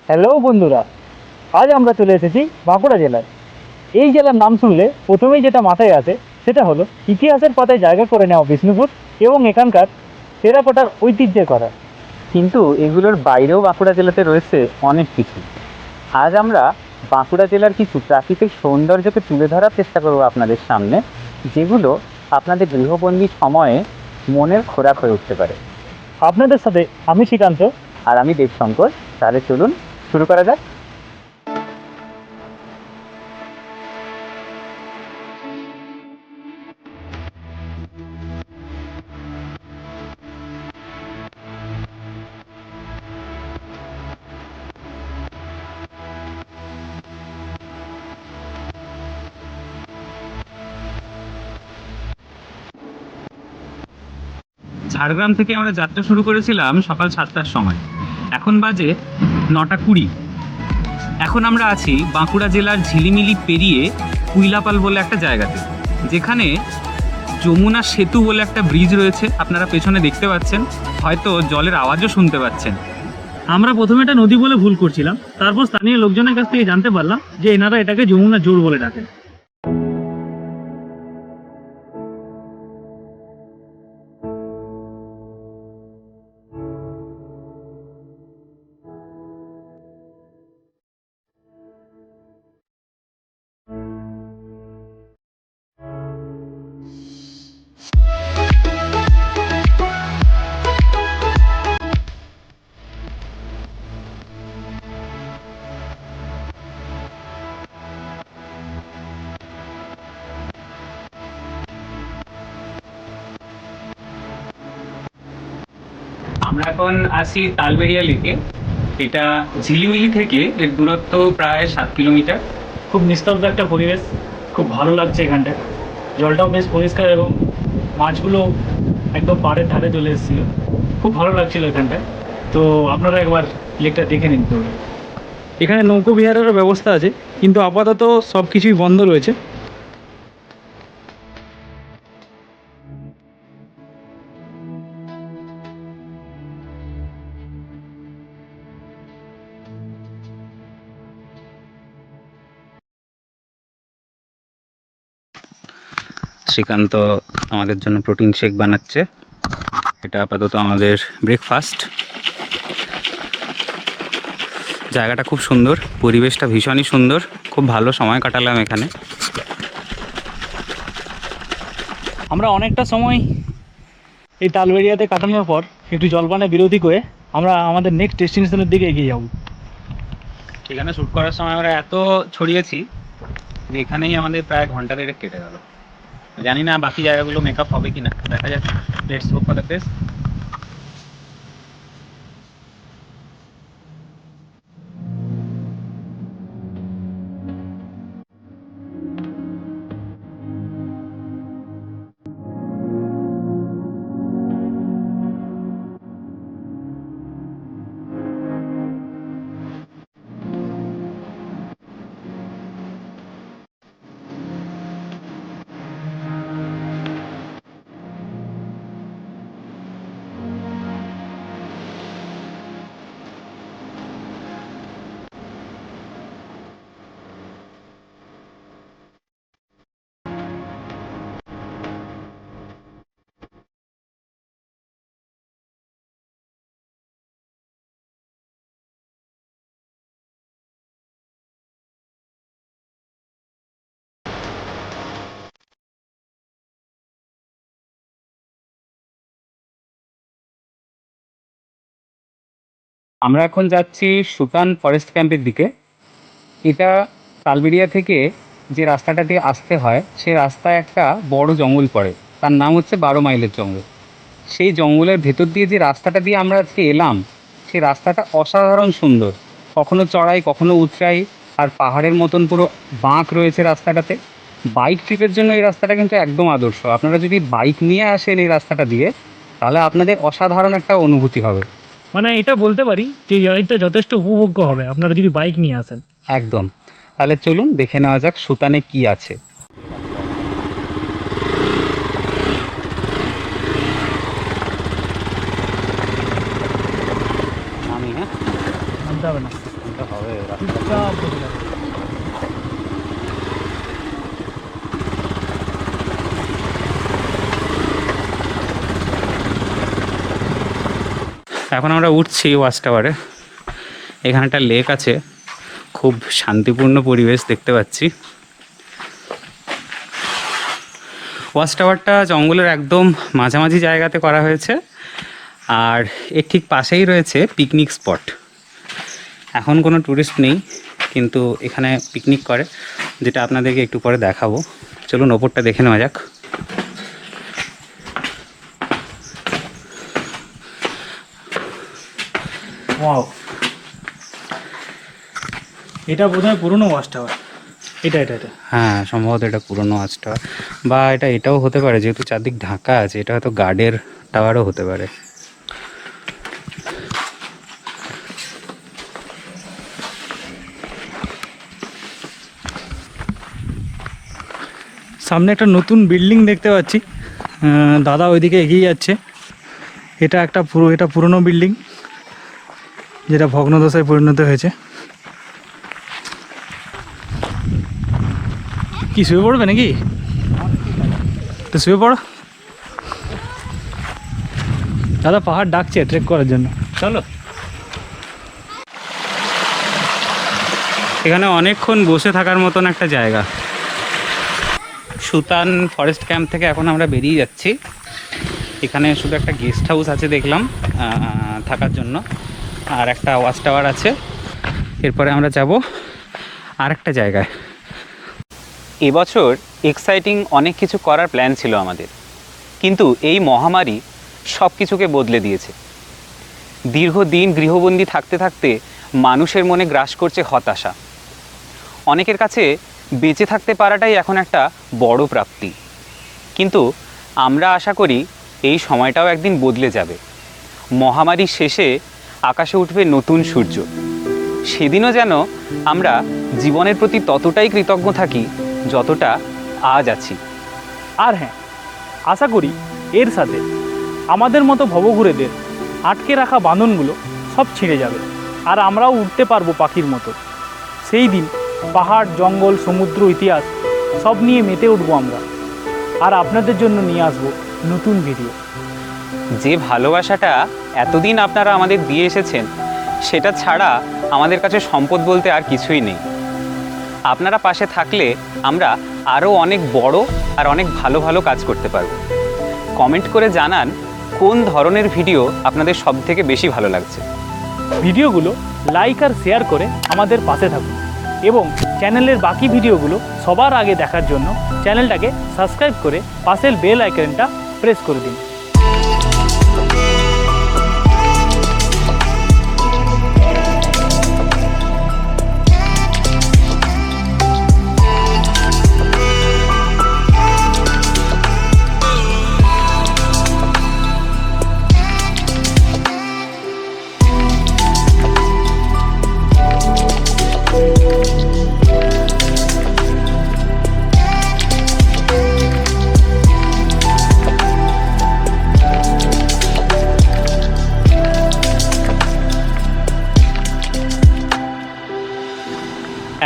Hello বন্ধুরা, আজ আমরা চলে এসেছি বাঁকুড়া জেলায়। এই জেলার নাম শুনলে প্রথমেই যেটা মাথায় আসে সেটা হলো ইতিহাসের পাতায় জায়গা করে নেওয়া বিষ্ণুপুর এবং এখানকার টেরাকোটার ঐতিহ্যের কথা। কিন্তু এগুলোর বাইরেও বাঁকুড়া জেলাতে রয়েছে অনেক কিছু। আজ আমরা বাঁকুড়া জেলার কিছু প্রাকৃতিক সৌন্দর্যকে তুলে ধরার চেষ্টা করব আপনাদের সামনে, যেগুলো আপনাদের গৃহবন্দী সময়ে মনের খোরাক হয়ে উঠতে পারে। আপনাদের সাথে আমি শ্রীকান্ত। আর আমি দেবশঙ্কর। তাহলে চলুন শুরু করা যাক। ঝাড়গ্রাম থেকে আমরা যাত্রা শুরু করেছিলাম সকাল 7টার সময়। এখন বাজে 9টা 20। এখন আমরা আছি বাঁকুড়া জেলার ঝিলিমিলি পেরিয়ে কুইলাপাল বলে একটা জায়গাতে, যেখানে যমুনা সেতু বলে একটা ব্রিজ রয়েছে। আপনারা পেছনে দেখতে পাচ্ছেন, হয়তো জলের আওয়াজও শুনতে পাচ্ছেন। আমরা প্রথমে এটা নদী বলে ভুল করছিলাম, তারপর স্থানীয় লোকজনের কাছ থেকে জানতে পারলাম যে এনারা এটাকে যমুনা জোড় বলে ডাকেন। আমরা এখন আছি তালবেড়িয়া লেকে। এটা ঝিলিমিলি থেকে এর দূরত্ব প্রায় 7 কিলোমিটার। খুব নিস্তব্ধ একটা পরিবেশ, খুব ভালো লাগছে এখানটায়। জলটাও বেশ পরিষ্কার এবং মাছগুলো একদম পাড়ের ধারে চলে এসেছিলো। খুব ভালো লাগছিল এখানটায়। তো আপনারা একবার লেকটা দেখে নিন। তো এখানে নৌকো বিহারেরও ব্যবস্থা আছে, কিন্তু আপাতত সব কিছুই বন্ধ রয়েছে। শ্রীকান্ত আমাদের জন্য প্রোটিন শেক বানাচ্ছে। এটা আপাতত আমাদের ব্রেকফাস্ট। জায়গাটা খুব সুন্দর, পরিবেশটা ভীষণই সুন্দর, খুব ভালো সময় কাটালাম এখানে। আমরা অনেকটা সময় এই তালবেড়িয়াতে কাটানোর পর একটু জলপানে বিরতি করে আমরা আমাদের নেক্সট ডেস্টিনেশনের দিকে এগিয়ে যাব। এখানে শ্যুট করার সময় আমরা এত ছড়িয়েছি যে এখানেই আমাদের প্রায় ঘন্টা দেড়েক কেটে গেল। জানি না বাকি জায়গাগুলো মেকআপ হবে কিনা, দেখা যাক। Let's hope for the best. আমরা এখন যাচ্ছি সুতান ফরেস্ট ক্যাম্পের দিকে। এটা তালবেড়িয়া থেকে যে রাস্তাটা দিয়ে আসতে হয়, সেই রাস্তায় একটা বড় জঙ্গল পড়ে, তার নাম হচ্ছে 12 মাইলের জঙ্গল। সেই জঙ্গলের ভেতর দিয়ে যে রাস্তাটা দিয়ে আমরা আজকে এলাম, সেই রাস্তাটা অসাধারণ সুন্দর। কখনো চড়াই, কখনো উৎরাই, আর পাহাড়ের মতন পুরো বাঁক রয়েছে রাস্তাটাতে। বাইক ট্রিপের জন্য এই রাস্তাটা কিন্তু একদম আদর্শ। আপনারা যদি বাইক নিয়ে আসেন এই রাস্তাটা দিয়ে, তাহলে আপনাদের অসাধারণ একটা অনুভূতি হবে। মানে এটা বলতে পারি যে এই রাইডটা যথেষ্ট উপভোগ্য হবে আপনারা যদি বাইক নিয়ে আসেন। একদম। তাহলে চলুন দেখে নেওয়া যাক সুতানে কি আছে। আমি, হ্যাঁ, মানতে হবে না। হবে চুপচাপ বসে থাকো। এখন আমরা উঠছি ওয়াচ টাওয়ারে। এখানে একটা লেক আছে, খুব শান্তিপূর্ণ পরিবেশ দেখতে পাচ্ছি। ওয়াচ টাওয়ারটা জঙ্গলের একদম মাঝামাঝি জায়গাতে করা হয়েছে, আর এর ঠিক পাশেই রয়েছে পিকনিক স্পট। এখন কোনো ট্যুরিস্ট নেই, কিন্তু এখানে পিকনিক করে, যেটা আপনাদেরকে একটু পরে দেখাবো। চলুন ওপরটা দেখে নেওয়া যাক। ওয়াও, এটা বোধহয় পুরনো ওয়াচ টাওয়ার। এটা এটা এটা হ্যাঁ, সম্ভবত এটা পুরনো ওয়াচ টাওয়ার, বা এটাও হতে পারে, যেহেতু চারদিক ঢাকা আছে, এটা হয়তো গার্ডের টাওয়ারও হতে পারে। সামনে একটা নতুন বিল্ডিং দেখতে পাচ্ছি। দাদা ওইদিকে এগিয়ে যাচ্ছে। এটা পুরনো বিল্ডিং, যেটা ভগ্নদশায় পরিণত হয়েছে। কি শুয়ে পড়বে নাকি? তো শুয়ে পড়ো। দাদা পাহাড় ডাকছে ট্রেক করার জন্য, চলো। এখানে অনেকক্ষণ বসে থাকার মতন একটা জায়গা। সুতান ফরেস্ট ক্যাম্প থেকে এখন আমরা বেরিয়ে যাচ্ছি। এখানে শুধু একটা গেস্ট হাউস আছে দেখলাম থাকার জন্য, আর একটা ওয়াচ টাওয়ার আছে। এরপরে আমরা যাব আর একটা জায়গায়। এবছর এক্সাইটিং অনেক কিছু করার প্ল্যান ছিল আমাদের, কিন্তু এই মহামারী সব কিছুকে বদলে দিয়েছে। দীর্ঘদিন গৃহবন্দী থাকতে থাকতে মানুষের মনে গ্রাস করছে হতাশা। অনেকের কাছে বেঁচে থাকতে পারাটাই এখন একটা বড় প্রাপ্তি, কিন্তু আমরা আশা করি এই সময়টাও একদিন বদলে যাবে। মহামারী শেষে আকাশে উঠবে নতুন সূর্য। সেদিনও যেন আমরা জীবনের প্রতি ততটাই কৃতজ্ঞ থাকি যতটা আজ আছি। আর হ্যাঁ, আশা করি এর সাথে আমাদের মতো ভবঘুরেদের আটকে রাখা বাঁধনগুলো সব ছিঁড়ে যাবে, আর আমরাও উঠতে পারবো পাখির মতো। সেই দিন পাহাড়, জঙ্গল, সমুদ্র, ইতিহাস সব নিয়ে মেতে উঠবো আমরা, আর আপনাদের জন্য নিয়ে আসবো নতুন ভিডিও। যে ভালোবাসাটা এতদিন আপনারা আমাদের দিয়ে এসেছেন, সেটা ছাড়া আমাদের কাছে সম্পদ বলতে আর কিছুই নেই। আপনারা পাশে থাকলে আমরা আরও অনেক বড় আর অনেক ভালো ভালো কাজ করতে পারব। কমেন্ট করে জানান কোন ধরনের ভিডিও আপনাদের সবথেকে বেশি ভালো লাগছে। ভিডিওগুলো লাইক আর শেয়ার করে আমাদের পাশে থাকুন, এবং চ্যানেলের বাকি ভিডিওগুলো সবার আগে দেখার জন্য চ্যানেলটাকে সাবস্ক্রাইব করে পাশের বেল আইকনটা প্রেস করে দিন।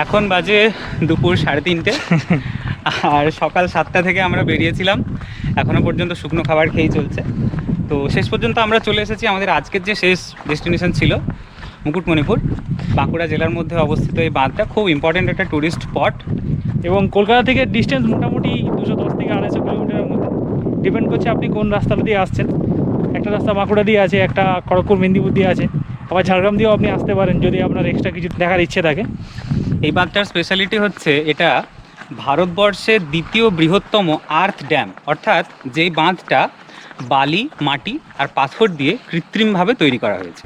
এখন বাজে দুপুর 3:30, আর সকাল 7টা থেকে আমরা বেরিয়েছিলাম। এখনও পর্যন্ত শুকনো খাবার খেয়েই চলছে। তো শেষ পর্যন্ত আমরা চলে এসেছি আমাদের আজকের যে শেষ ডেস্টিনেশন ছিল, মুকুটমণিপুর। বাঁকুড়া জেলার মধ্যে অবস্থিত এই বাঁধটা খুব ইম্পর্ট্যান্ট একটা ট্যুরিস্ট স্পট, এবং কলকাতা থেকে ডিস্টেন্স মোটামুটি 210 থেকে 250 কিলোমিটারের মধ্যে, ডিপেন্ড করছে আপনি কোন রাস্তাটা দিয়ে আসছেন। একটা রাস্তা বাঁকুড়া দিয়ে আছে, একটা খড়গপুর মেদিনীপুর দিয়ে আছে, আবার ঝাড়গ্রাম দিয়েও আপনি আসতে পারেন যদি আপনার এক্সট্রা কিছু দেখার ইচ্ছে থাকে। এই বাঁধটার স্পেশালিটি হচ্ছে এটা ভারতবর্ষের দ্বিতীয় বৃহত্তম আর্থ ড্যাম, অর্থাৎ যেই বাঁধটা বালি, মাটি আর পাথর দিয়ে কৃত্রিমভাবে তৈরি করা হয়েছে।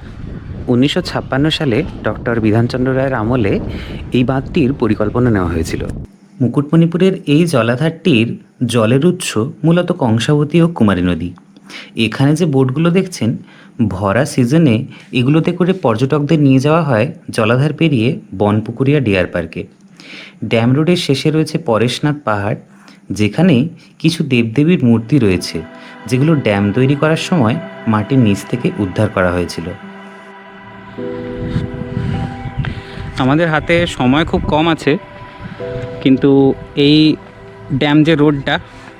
1956 সালে ডক্টর বিধানচন্দ্র রায়ের আমলে এই বাঁধটির পরিকল্পনা নেওয়া হয়েছিল। মুকুটমণিপুরের এই জলাধারটির জলের উৎস মূলত কংসাবতী ও কুমারী নদী। এখানে যে বোটগুলো দেখছেন, ভরা সিজনে এগুলোতে করে পর্যটকদের নিয়ে যাওয়া হয় জলাধার পেরিয়ে বনপুকুরিয়া ডিয়ার পার্কে। ড্যাম রোডের শেষে রয়েছে পরেশনাথ পাহাড়, যেখানে কিছু দেবদেবীর মূর্তি রয়েছে, যেগুলো ড্যাম তৈরি করার সময় মাটির নিচ থেকে উদ্ধার করা হয়েছিল। আমাদের হাতে সময় খুব কম আছে, কিন্তু এই ড্যাম যে রোডটা,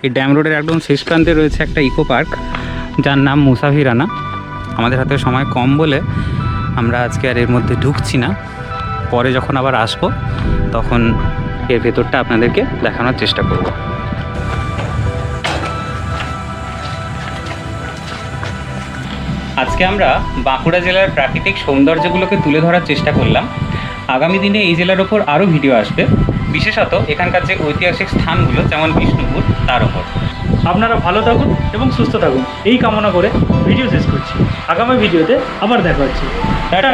এই ড্যাম রোডের একদম শেষ প্রান্তে রয়েছে একটা ইকো পার্ক যার নাম মুসাফিরানা। আমাদের হাতে সময় কম বলে আমরা আজকে আর এর মধ্যে ঢুকছি না। পরে যখন আবার আসবো তখন এর ভেতরটা আপনাদেরকে দেখানোর চেষ্টা করব। আজকে আমরা বাঁকুড়া জেলার প্রাকৃতিক সৌন্দর্যগুলোকে তুলে ধরার চেষ্টা করলাম। আগামী দিনে এই জেলার ওপর আরও ভিডিও আসবে, বিশেষত এখানকার যে ঐতিহাসিক স্থানগুলো যেমন বিষ্ণুপুর তার ওপর। আপনারা ভালো থাকুন এবং সুস্থ থাকুন এই কামনা করে ভিডিও শেষ করছি। আগামী ভিডিওতে আবার দেখা হচ্ছে। টাটা।